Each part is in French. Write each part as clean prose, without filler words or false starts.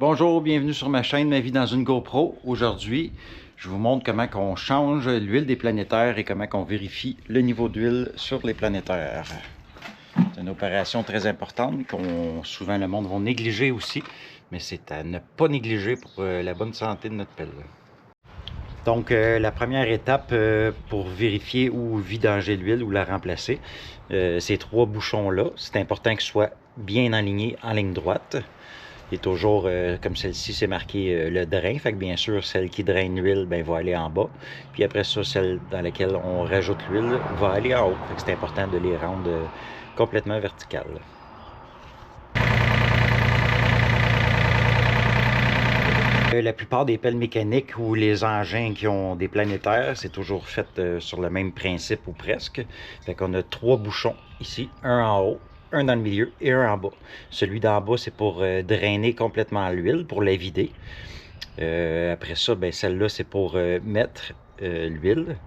Bonjour, bienvenue sur ma chaîne Ma vie dans une GoPro. Aujourd'hui, je vous montre comment on change l'huile des planétaires et comment on vérifie le niveau d'huile sur les planétaires. C'est une opération très importante qu'on souvent le monde va négliger aussi, mais c'est à ne pas négliger pour la bonne santé de notre pelle. Donc, la première étape pour vérifier ou vidanger l'huile ou la remplacer, ces trois bouchons-là, c'est important qu'ils soient bien alignés en ligne droite. Et toujours, comme celle-ci, c'est marqué le drain. Fait que bien sûr, celle qui draine l'huile va aller en bas. Puis après ça, celle dans laquelle on rajoute l'huile va aller en haut. Fait que c'est important de les rendre complètement verticales. La plupart des pelles mécaniques ou les engins qui ont des planétaires, c'est toujours fait sur le même principe ou presque. Fait qu'on a trois bouchons ici, un en haut, un dans le milieu et un en bas. Celui d'en bas, c'est pour drainer complètement l'huile, pour la vider. Après ça, celle-là, c'est pour mettre l'huile.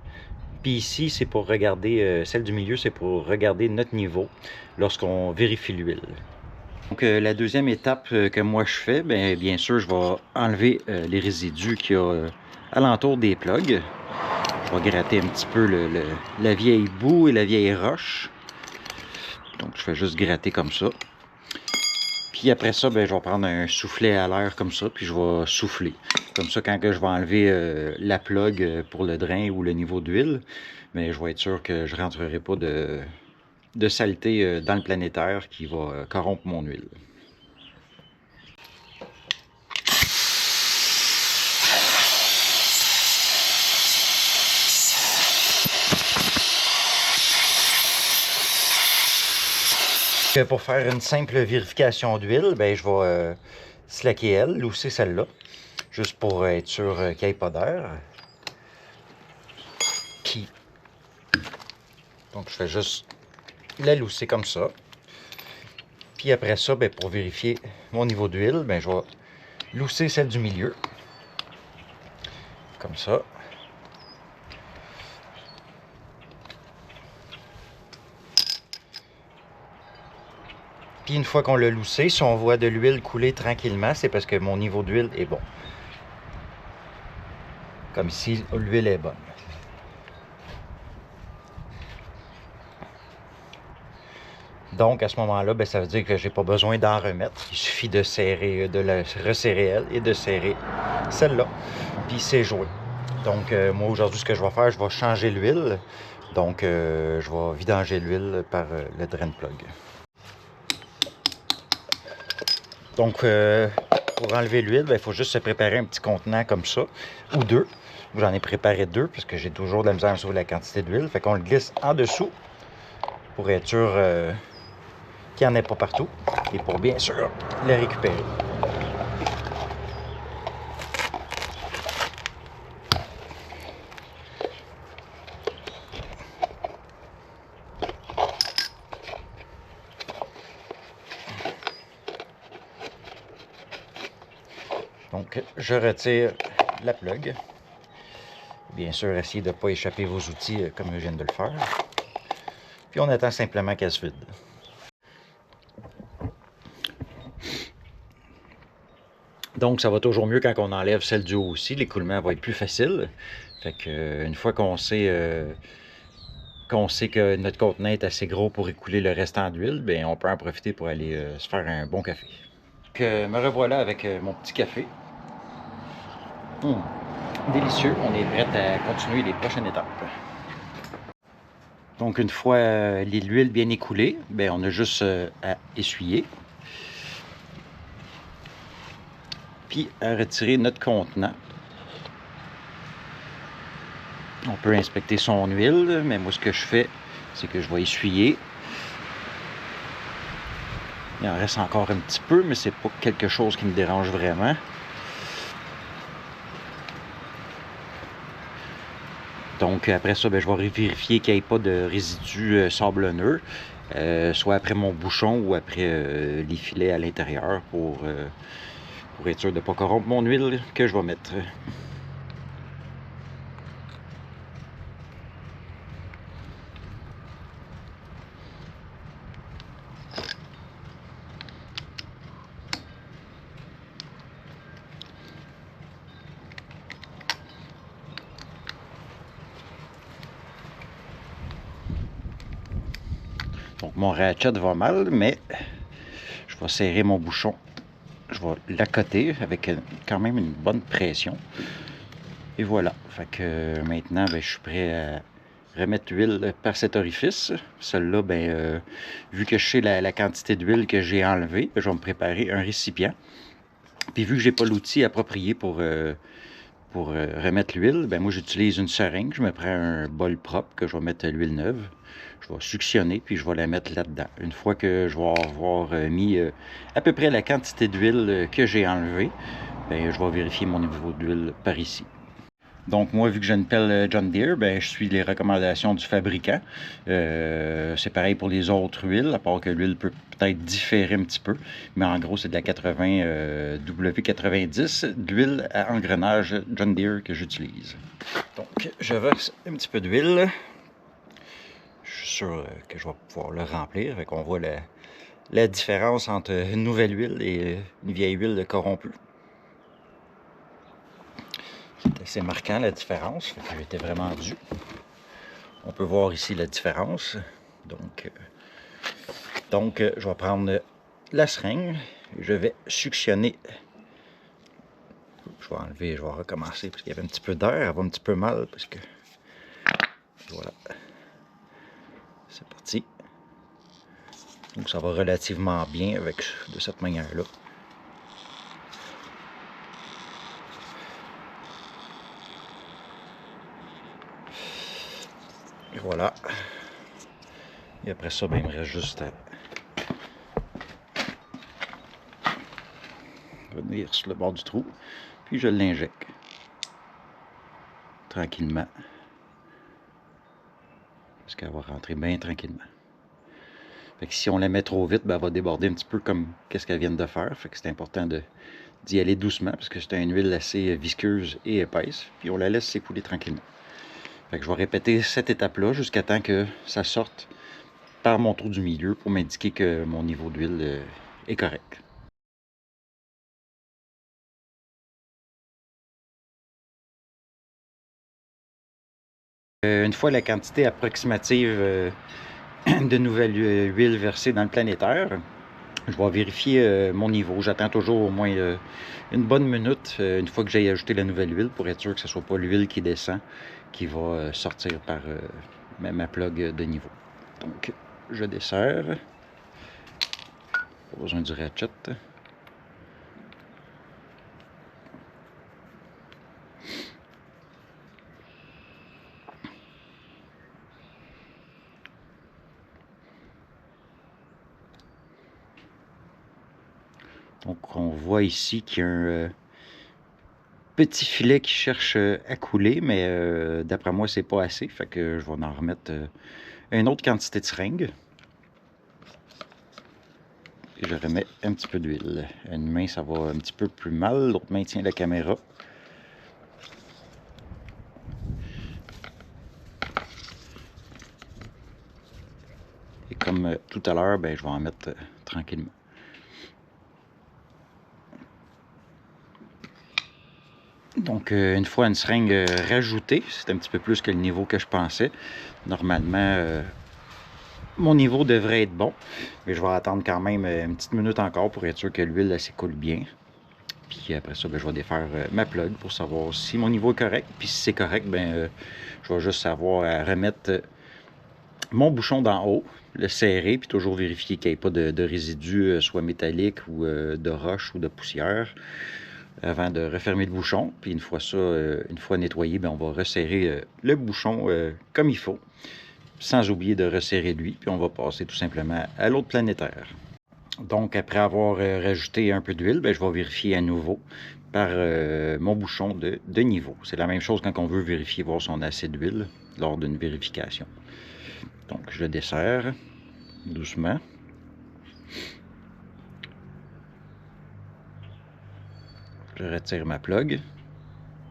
Puis ici, c'est pour regarder, celle du milieu, c'est pour regarder notre niveau lorsqu'on vérifie l'huile. Donc, la deuxième étape que moi je fais, bien sûr, je vais enlever les résidus qu'il y a alentour des plugs. Je vais gratter un petit peu la vieille boue et la vieille roche. Donc, je fais juste gratter comme ça. Puis après ça, je vais prendre un soufflet à l'air comme ça, puis je vais souffler. Comme ça, quand je vais enlever la plug pour le drain ou le niveau d'huile, je vais être sûr que je ne rentrerai pas de saleté dans le planétaire qui va corrompre mon huile. Pour faire une simple vérification d'huile, je vais slacker elle, lousser celle-là, juste pour être sûr qu'il n'y ait pas d'air. Puis, donc je fais juste la lousser comme ça. Puis après ça, pour vérifier mon niveau d'huile, je vais lousser celle du milieu, comme ça. Puis une fois qu'on l'a loussé, si on voit de l'huile couler tranquillement, c'est parce que mon niveau d'huile est bon. Comme ici, l'huile est bonne. Donc à ce moment-là, ça veut dire que j'ai pas besoin d'en remettre. Il suffit de serrer, de la resserrer elle et de serrer celle-là. Puis c'est joué. Donc moi aujourd'hui, ce que je vais faire, je vais changer l'huile. Donc je vais vidanger l'huile par le drain plug. Donc, pour enlever l'huile, il faut juste se préparer un petit contenant comme ça, ou deux. J'en ai préparé deux, parce que j'ai toujours de la misère sur la quantité d'huile. Fait qu'on le glisse en dessous, pour être sûr qu'il n'y en ait pas partout, et pour bien sûr le récupérer. Donc, je retire la plug. Bien sûr, essayez de ne pas échapper vos outils comme je viens de le faire. Puis on attend simplement qu'elle se vide. Donc, ça va toujours mieux quand on enlève celle du haut aussi. L'écoulement va être plus facile. Fait que, une fois qu'on sait que notre contenant est assez gros pour écouler le restant d'huile, on peut en profiter pour aller se faire un bon café. Donc, me revoilà avec mon petit café. Délicieux. On est prêt à continuer les prochaines étapes. Donc, une fois l'huile bien écoulée, on a juste à essuyer. Puis à retirer notre contenant. On peut inspecter son huile, mais moi ce que je fais, c'est que je vais essuyer. Il en reste encore un petit peu, mais c'est pas quelque chose qui me dérange vraiment. Donc après ça, je vais vérifier qu'il n'y ait pas de résidus sablonneux, soit après mon bouchon ou après les filets à l'intérieur pour être sûr de ne pas corrompre mon huile que je vais mettre. Donc mon ratchet va mal, mais je vais serrer mon bouchon. Je vais l'accoter avec quand même une bonne pression. Et voilà. Fait que maintenant, ben, je suis prêt à remettre l'huile par cet orifice. Celle-là, ben, vu que je sais la quantité d'huile que j'ai enlevée, je vais me préparer un récipient. Puis vu que j'ai pas l'outil approprié pour remettre l'huile, ben moi j'utilise une seringue. Je me prends un bol propre que je vais mettre l'huile neuve. Je vais suctionner puis je vais la mettre là-dedans. Une fois que je vais avoir mis à peu près la quantité d'huile que j'ai enlevée, ben, je vais vérifier mon niveau d'huile par ici. Donc moi, vu que j'ai une pelle John Deere, ben, je suis les recommandations du fabricant. C'est pareil pour les autres huiles, à part que l'huile peut peut-être différer un petit peu. Mais en gros, c'est de la 80 W90 d'huile à engrenage John Deere que j'utilise. Donc, je verse un petit peu d'huile. Je suis sûr que je vais pouvoir le remplir. Fait qu'on voit la différence entre une nouvelle huile et une vieille huile corrompue. C'est assez marquant la différence, fait que j'étais vraiment dû. On peut voir ici la différence. Donc, je vais prendre la seringue, je vais suctionner. Je vais enlever, je vais recommencer parce qu'il y avait un petit peu d'air, elle va un petit peu mal parce que voilà. C'est parti. Donc ça va relativement bien avec de cette manière-là. Et voilà. Et après ça, ben, il me reste juste à venir sur le bord du trou, puis je l'injecte tranquillement. Parce qu'elle va rentrer bien tranquillement. Fait que si on la met trop vite, ben, elle va déborder un petit peu comme qu'est-ce qu'elle vient de faire. Fait que c'est important d'y aller doucement parce que c'est une huile assez visqueuse et épaisse. Puis on la laisse s'écouler tranquillement. Fait que je vais répéter cette étape-là jusqu'à temps que ça sorte par mon trou du milieu pour m'indiquer que mon niveau d'huile est correct. Une fois la quantité approximative de nouvelle huile versée dans le planétaire, je vais vérifier mon niveau. J'attends toujours au moins une bonne minute une fois que j'ai ajouté la nouvelle huile pour être sûr que ce ne soit pas l'huile qui descend qui va sortir par ma plug de niveau. Donc, je desserre. Pas besoin du ratchet. Donc, on voit ici qu'il y a un petit filet qui cherche à couler, mais d'après moi, c'est pas assez. Fait que je vais en remettre une autre quantité de seringue. Et je remets un petit peu d'huile. Une main, ça va un petit peu plus mal. L'autre main tient la caméra. Et comme tout à l'heure, ben, je vais en mettre tranquillement. Donc, une fois une seringue rajoutée, c'est un petit peu plus que le niveau que je pensais. Normalement, mon niveau devrait être bon, mais je vais attendre quand même une petite minute encore pour être sûr que l'huile s'écoule bien. Puis après ça, ben, je vais défaire ma plug pour savoir si mon niveau est correct. Puis si c'est correct, ben, je vais juste savoir à remettre mon bouchon d'en haut, le serrer, puis toujours vérifier qu'il n'y ait pas de résidus, soit métalliques ou de roche ou de poussière, avant de refermer le bouchon. Puis une fois ça, une fois nettoyé, ben, on va resserrer le bouchon comme il faut, sans oublier de resserrer lui, puis on va passer tout simplement à l'autre planétaire. Donc, après avoir rajouté un peu d'huile, ben, je vais vérifier à nouveau par mon bouchon de niveau. C'est la même chose quand on veut vérifier voir son assez d'huile lors d'une vérification. Donc, je le desserre doucement. Je retire ma plug.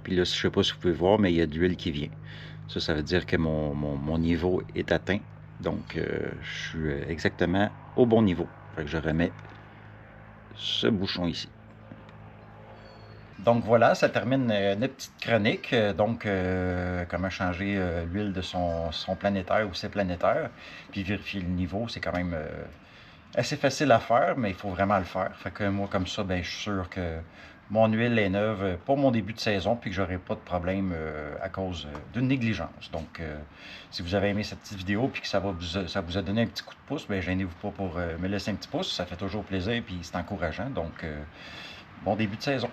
Puis là, je ne sais pas si vous pouvez voir, mais il y a de l'huile qui vient. Ça veut dire que mon niveau est atteint. Donc, je suis exactement au bon niveau. Fait que je remets ce bouchon ici. Donc voilà, ça termine notre petite chronique. Comment changer l'huile de son planétaire ou ses planétaires, puis vérifier le niveau, c'est quand même assez facile à faire, mais il faut vraiment le faire. Fait que moi, comme ça, ben, je suis sûr que mon huile est neuve pour mon début de saison, puis que j'aurai pas de problème à cause d'une négligence. Donc, si vous avez aimé cette petite vidéo, puis que ça vous a donné un petit coup de pouce, ben, gênez-vous pas pour me laisser un petit pouce. Ça fait toujours plaisir, puis c'est encourageant. Donc, bon début de saison.